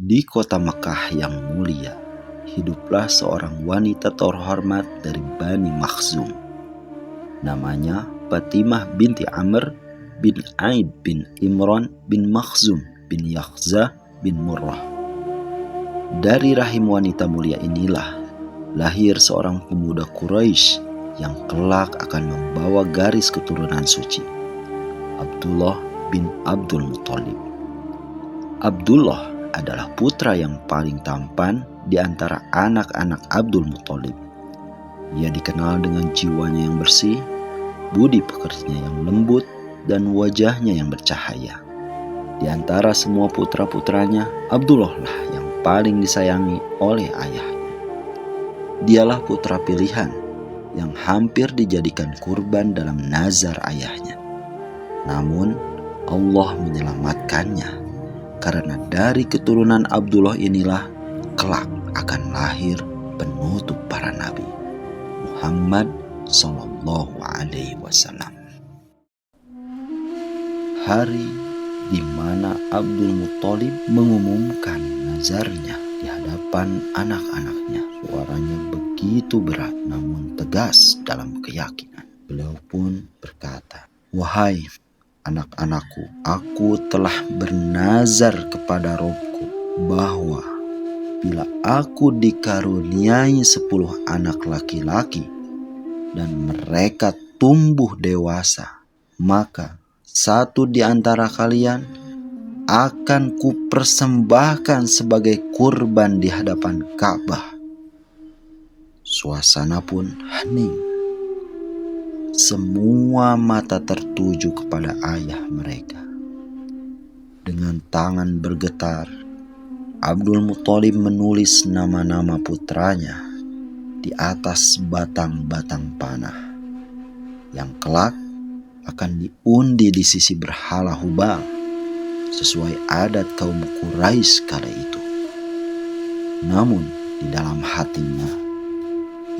Di kota Mekah yang mulia, hiduplah seorang wanita terhormat dari Bani Makhzum. Namanya Fatimah binti Amr bin Aid bin Imran bin Makhzum bin Yakhzah bin Murrah. Dari rahim wanita mulia inilah lahir seorang pemuda Quraisy yang kelak akan membawa garis keturunan suci, Abdullah bin Abdul Muthalib. Abdullah adalah putra yang paling tampan di antara anak-anak Abdul Muthalib. Ia dikenal dengan jiwanya yang bersih, budi pekertinya yang lembut, dan wajahnya yang bercahaya. Di antara semua putra-putranya, Abdullah lah yang paling disayangi oleh ayahnya. Dialah putra pilihan yang hampir dijadikan kurban dalam nazar ayahnya. Namun, Allah menyelamatkannya. Karena dari keturunan Abdullah inilah kelak akan lahir penutup para nabi, Muhammad Sallallahu Alaihi Wasallam. Hari di mana Abdul Muthalib mengumumkan nazarnya di hadapan anak-anaknya, suaranya begitu berat namun tegas dalam keyakinan. Beliau pun berkata, "Wahai anak-anakku, aku telah bernazar kepada Robku bahwa bila aku dikaruniai 10 anak laki-laki dan mereka tumbuh dewasa, maka satu di antara kalian akan kupersembahkan sebagai kurban di hadapan Ka'bah." Suasana pun hening. Semua mata tertuju kepada ayah mereka. Dengan tangan bergetar, Abdul Muthalib menulis nama-nama putranya di atas batang-batang panah yang kelak akan diundi di sisi berhala Hubal sesuai adat kaum Quraisy kala itu. Namun di dalam hatinya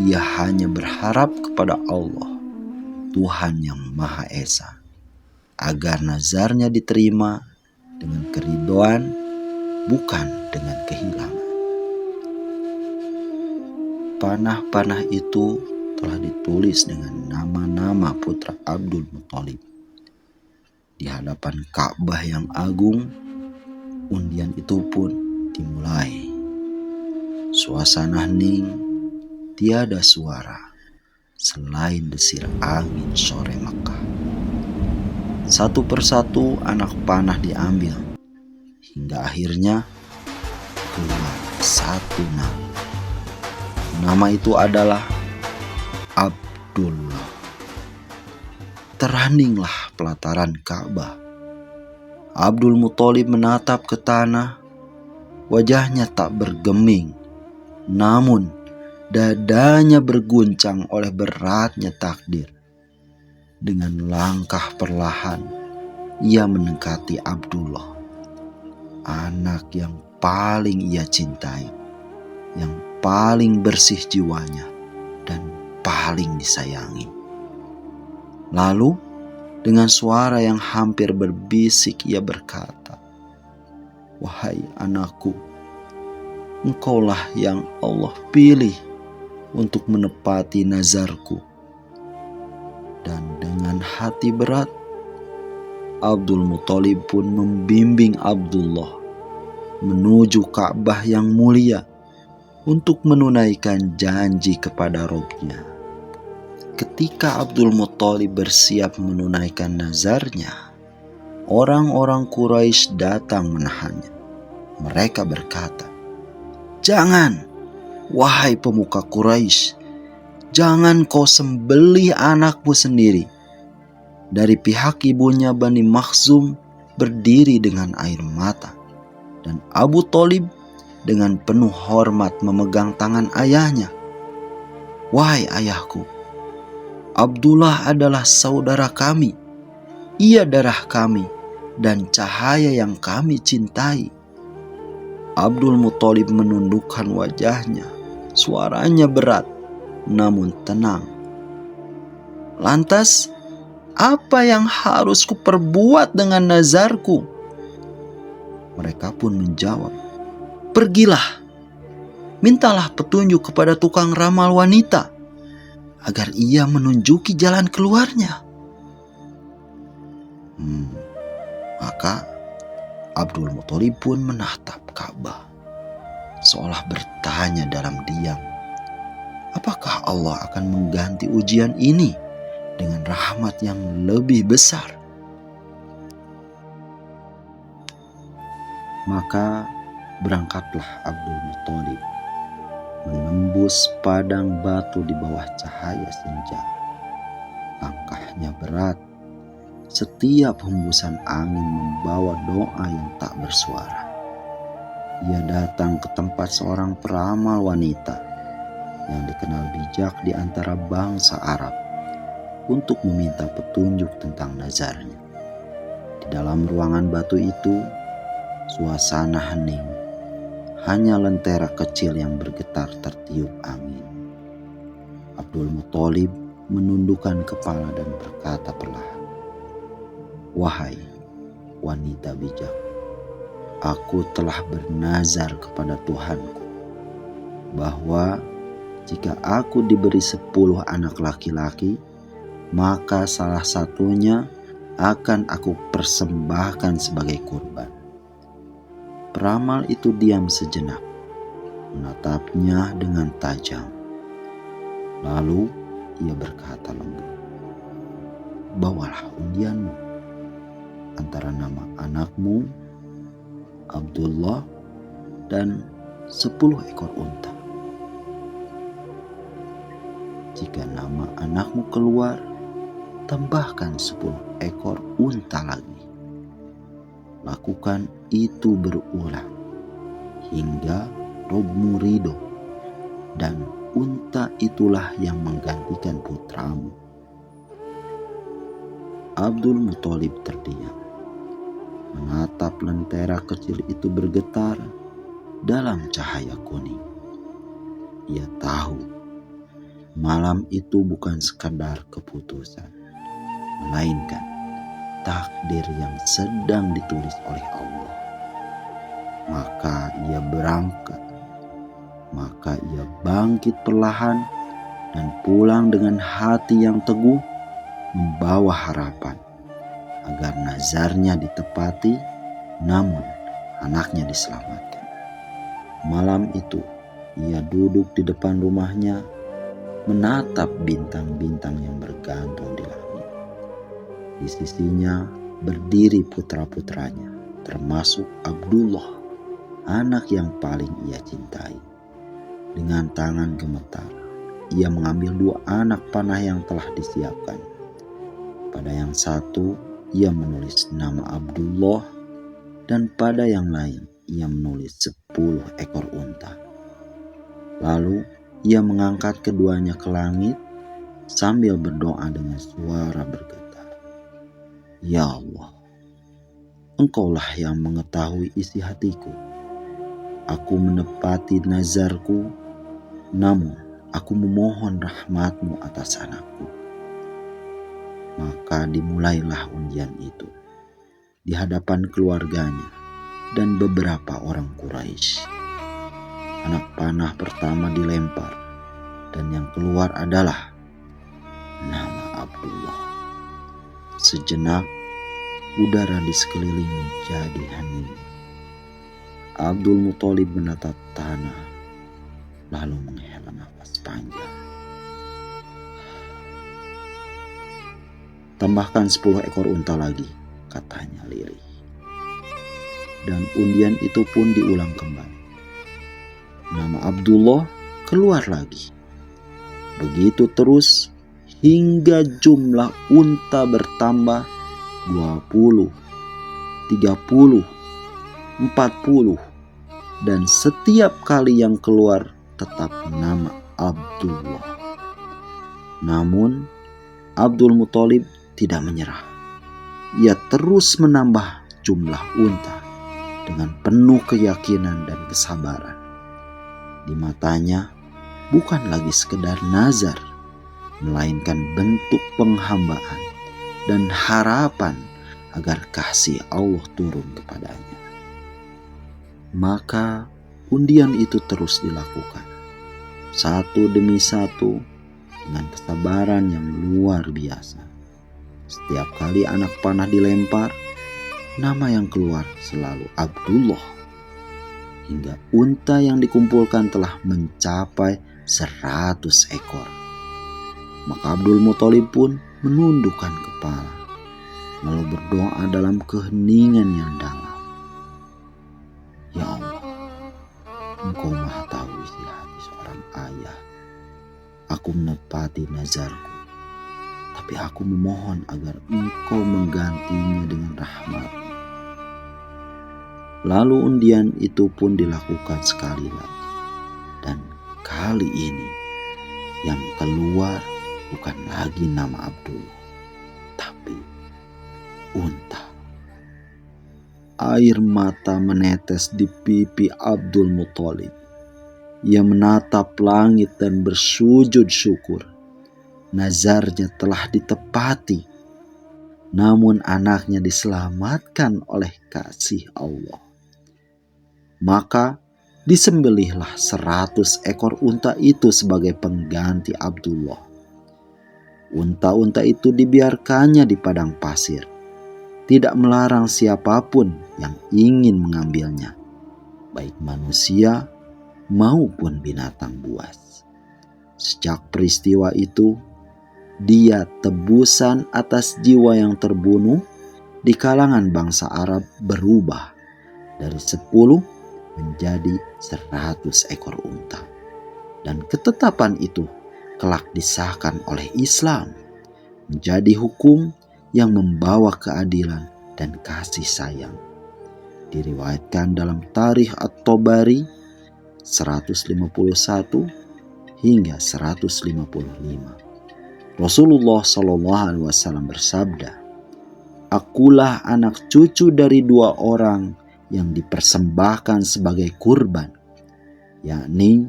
ia hanya berharap kepada Allah, Tuhan yang Maha Esa, agar nazarnya diterima dengan keridhaan, bukan dengan kehilangan. Panah-panah itu telah ditulis dengan nama-nama putra Abdul Muthalib. Di hadapan Ka'bah yang agung, undian itu pun dimulai. Suasana hening, tiada suara selain desir angin sore Mekah. Satu persatu anak panah diambil, hingga akhirnya keluar satu nama. Nama itu adalah Abdullah. Terheninglah pelataran Ka'bah. Abdul Muthalib menatap ke tanah. Wajahnya tak bergeming, namun dadanya berguncang oleh beratnya takdir. Dengan langkah perlahan, ia mendekati Abdullah, anak yang paling ia cintai, yang paling bersih jiwanya, dan paling disayangi. Lalu, dengan suara yang hampir berbisik, ia berkata, "Wahai anakku, engkaulah yang Allah pilih untuk menepati nazarku." Dan dengan hati berat, Abdul Muthalib pun membimbing Abdullah menuju Ka'bah yang mulia untuk menunaikan janji kepada Robnya. Ketika Abdul Muthalib bersiap menunaikan nazarnya, orang-orang Quraisy datang menahannya. Mereka berkata, "Jangan, wahai pemuka Quraisy, jangan kau sembelih anakmu sendiri." Dari pihak ibunya Bani Makhzum berdiri dengan air mata, dan Abu Thalib dengan penuh hormat memegang tangan ayahnya. "Wahai ayahku, Abdullah adalah saudara kami. Ia darah kami dan cahaya yang kami cintai." Abdul Muthalib menundukkan wajahnya. Suaranya berat namun tenang. "Lantas, apa yang harus kuperbuat dengan nazarku?" Mereka pun menjawab, Pergilah, mintalah petunjuk kepada tukang ramal wanita agar ia menunjuki jalan keluarnya. Maka Abdul Muthalib pun menatap Ka'bah, seolah bertanya dalam diam, apakah Allah akan mengganti ujian ini dengan rahmat yang lebih besar? Maka berangkatlah Abdul Muthalib menembus padang batu di bawah cahaya senja. Langkahnya berat. Setiap hembusan angin membawa doa yang tak bersuara. Ia datang ke tempat seorang peramal wanita yang dikenal bijak di antara bangsa Arab untuk meminta petunjuk tentang nazarnya. Di dalam ruangan batu itu, suasana hening. Hanya lentera kecil yang bergetar tertiup angin. Abdul Muthalib menundukkan kepala dan berkata perlahan, "Wahai wanita bijak, aku telah bernazar kepada Tuhanku bahwa jika aku diberi 10 anak laki-laki, maka salah satunya akan aku persembahkan sebagai kurban." Peramal itu diam sejenak, menatapnya dengan tajam. Lalu ia berkata lembut, "Bawalah undianmu antara nama anakmu Abdullah dan 10 ekor unta. Jika nama anakmu keluar, tambahkan 10 ekor unta lagi. Lakukan itu berulang hingga Robmu ridho, dan unta itulah yang menggantikan putramu." Abdul Muthalib terdiam, menatap lentera kecil itu bergetar dalam cahaya kuning. Ia tahu malam itu bukan sekadar keputusan, melainkan takdir yang sedang ditulis oleh Allah. Maka ia berangkat, maka ia bangkit perlahan dan pulang dengan hati yang teguh, membawa harapan agar nazarnya ditepati, namun anaknya diselamatkan. Malam itu ia duduk di depan rumahnya, menatap bintang-bintang yang bergantung di langit. Di sisinya berdiri putra-putranya, termasuk Abdullah, anak yang paling ia cintai. Dengan tangan gemetar, ia mengambil 2 anak panah yang telah disiapkan. Pada yang satu, ia menulis nama Abdullah, dan pada yang lain, ia menulis 10 ekor unta. Lalu, ia mengangkat keduanya ke langit sambil berdoa dengan suara bergetar. "Ya Allah, Engkaulah yang mengetahui isi hatiku. Aku menepati nazarku, namun aku memohon rahmat-Mu atas anakku." Maka dimulailah undian itu di hadapan keluarganya dan beberapa orang Quraisy. Anak panah pertama dilempar, dan yang keluar adalah nama Abdullah. Sejenak udara di sekeliling menjadi hening. Abdul Muthalib menatap tanah, lalu menghela nafas panjang. "Tambahkan 10 ekor unta lagi," katanya lirih. Dan undian itu pun diulang kembali. Nama Abdullah keluar lagi. Begitu terus hingga jumlah unta bertambah 20, 30, 40, dan setiap kali yang keluar tetap nama Abdullah. Namun Abdul Muthalib tidak menyerah. Ia terus menambah jumlah unta dengan penuh keyakinan dan kesabaran. Di matanya bukan lagi sekedar nazar, melainkan bentuk penghambaan dan harapan agar kasih Allah turun kepadanya. Maka Undian itu terus dilakukan, satu demi satu, dengan kesabaran yang luar biasa. Setiap kali anak panah dilempar, nama yang keluar selalu Abdullah. Hingga unta yang dikumpulkan telah mencapai 100 ekor. Maka Abdul Muthalib pun menundukkan kepala, lalu berdoa dalam keheningan yang dalam. Ya Allah, Engkau maha tahu isi hati seorang ayah. Aku menepati nazarku, tapi aku memohon agar Engkau menggantinya dengan rahmat. Lalu undian itu pun dilakukan sekali lagi. Dan kali ini yang keluar bukan lagi nama Abdullah, tapi unta. Air mata menetes di pipi Abdul Muthalib. Ia menatap langit dan bersujud syukur. Nazarnya telah ditepati, namun anaknya diselamatkan oleh kasih Allah. Maka disembelihlah 100 ekor unta itu sebagai pengganti Abdullah. Unta-unta itu dibiarkannya di padang pasir, tidak melarang siapapun yang ingin mengambilnya, baik manusia maupun binatang buas. Sejak peristiwa itu, dia tebusan atas jiwa yang terbunuh di kalangan bangsa Arab berubah dari 10 menjadi 100 ekor unta. Dan ketetapan itu kelak disahkan oleh Islam menjadi hukum yang membawa keadilan dan kasih sayang. Diriwayatkan dalam Tarikh At-Tabari 151 hingga 155. Rasulullah SAW bersabda, "Akulah anak cucu dari 2 orang yang dipersembahkan sebagai kurban, yakni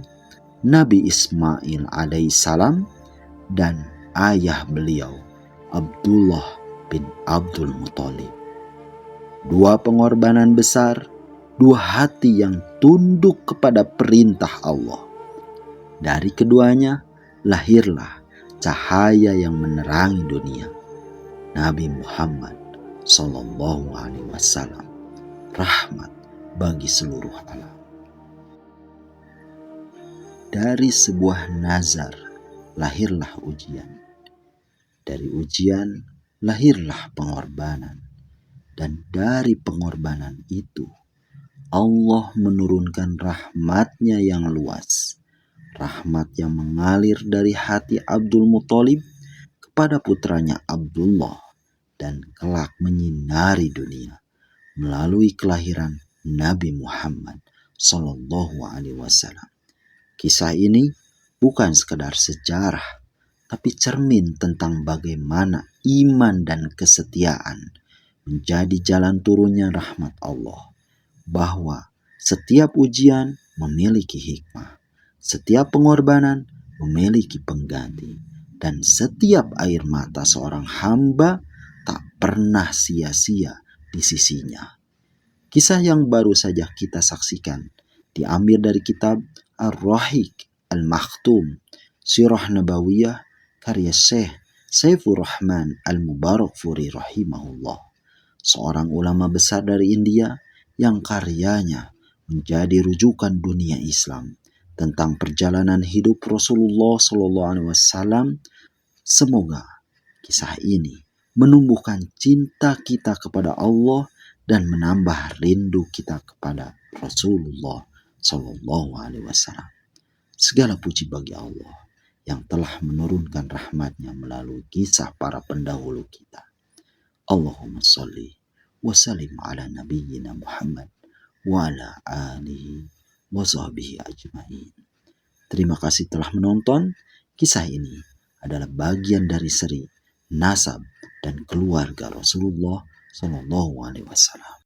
Nabi Ismail alaihissalam dan ayah beliau Abdullah bin Abdul Muthalib. 2 pengorbanan besar, 2 hati yang tunduk kepada perintah Allah. Dari keduanya lahirlah cahaya yang menerangi dunia, Nabi Muhammad SAW, rahmat bagi seluruh alam." Dari sebuah nazar lahirlah ujian. Dari ujian lahirlah pengorbanan. Dan dari pengorbanan itu Allah menurunkan rahmat-Nya yang luas. Rahmat yang mengalir dari hati Abdul Muthalib kepada putranya Abdullah dan kelak menyinari dunia melalui kelahiran Nabi Muhammad SAW. Kisah ini bukan sekedar sejarah, tapi cermin tentang bagaimana iman dan kesetiaan menjadi jalan turunnya rahmat Allah. Bahwa setiap ujian memiliki hikmah, setiap pengorbanan memiliki pengganti, dan setiap air mata seorang hamba tak pernah sia-sia di sisinya. Kisah yang baru saja kita saksikan diambil dari kitab Ar-Rahiq Al-Makhtum, Sirah Nabawiyah karya Syekh Saifur Rahman Al-Mubarakfuri rahimahullah, seorang ulama besar dari India yang karyanya menjadi rujukan dunia Islam tentang perjalanan hidup Rasulullah SAW. Semoga kisah ini menumbuhkan cinta kita kepada Allah dan menambah rindu kita kepada Rasulullah SAW. Segala puji bagi Allah yang telah menurunkan rahmat-Nya melalui kisah para pendahulu kita. Allahumma sholli wa sallim ala nabiyyina Muhammad wa ala alihi wa sahbihi ajma'in. Terima kasih telah menonton. Kisah ini adalah bagian dari seri nasab dan keluarga Rasulullah SAW.